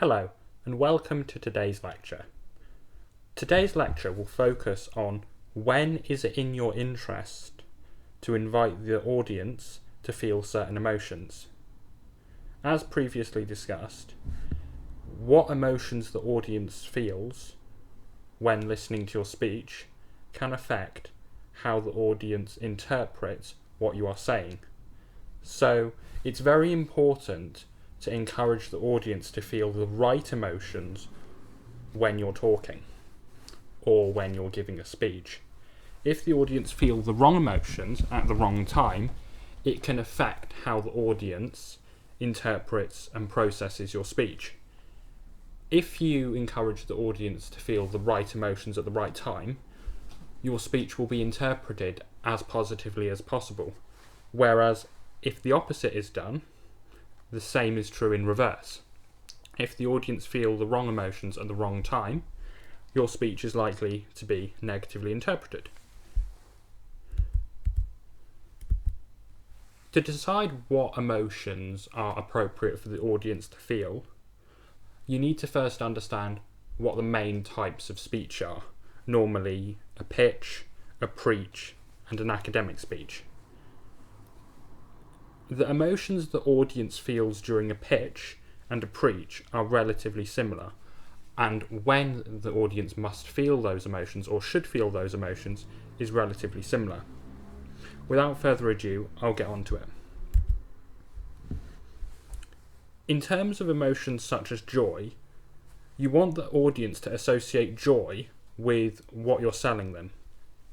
Hello, and welcome to today's lecture. Today's lecture will focus on when is it in your interest to invite the audience to feel certain emotions. As previously discussed, what emotions the audience feels when listening to your speech can affect how the audience interprets what you are saying. So it's very important to encourage the audience to feel the right emotions when you're talking or when you're giving a speech. If the audience feel the wrong emotions at the wrong time, it can affect how the audience interprets and processes your speech. If you encourage the audience to feel the right emotions at the right time, your speech will be interpreted as positively as possible. Whereas if the opposite is done, the same is true in reverse. If the audience feel the wrong emotions at the wrong time, your speech is likely to be negatively interpreted. To decide what emotions are appropriate for the audience to feel, you need to first understand what the main types of speech are. Normally a pitch, a preach, and an academic speech. The emotions the audience feels during a pitch and a preach are relatively similar, and when the audience must feel those emotions or should feel those emotions is relatively similar. Without further ado, I'll get on to it. In terms of emotions such as joy, you want the audience to associate joy with what you're selling them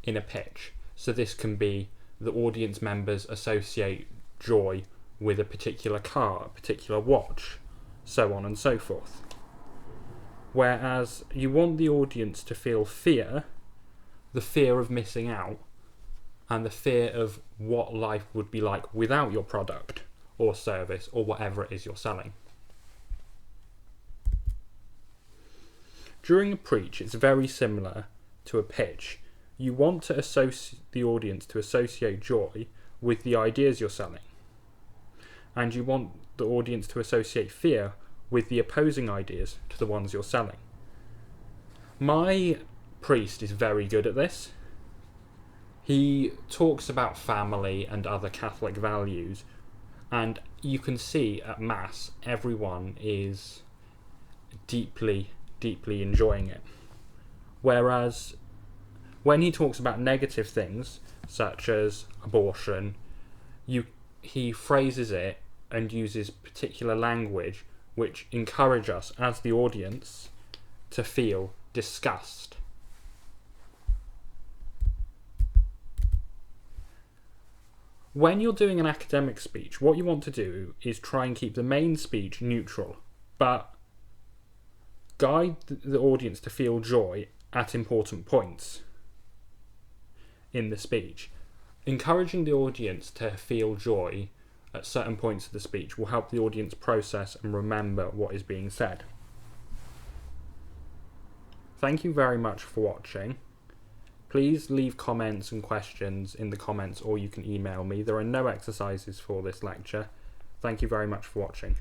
in a pitch. So this can be the audience members associate joy with a particular car, a particular watch, so on and so forth. Whereas you want the audience to feel fear, the fear of missing out, and the fear of what life would be like without your product or service or whatever it is you're selling. During a preach, it's very similar to a pitch. You want to associate the audience to associate joy with the ideas you're selling. And you want the audience to associate fear with the opposing ideas to the ones you're selling. My priest is very good at this. He talks about family and other Catholic values, and you can see at Mass everyone is deeply enjoying it. Whereas when he talks about negative things such as abortion, he phrases it and uses particular language which encourage us as the audience to feel disgust. When you're doing an academic speech, what you want to do is try and keep the main speech neutral, but guide the audience to feel joy at important points in the speech. Encouraging the audience to feel joy at certain points of the speech will help the audience process and remember what is being said. Thank you very much for watching. Please leave comments and questions in the comments, or you can email me. There are no exercises for this lecture. Thank you very much for watching.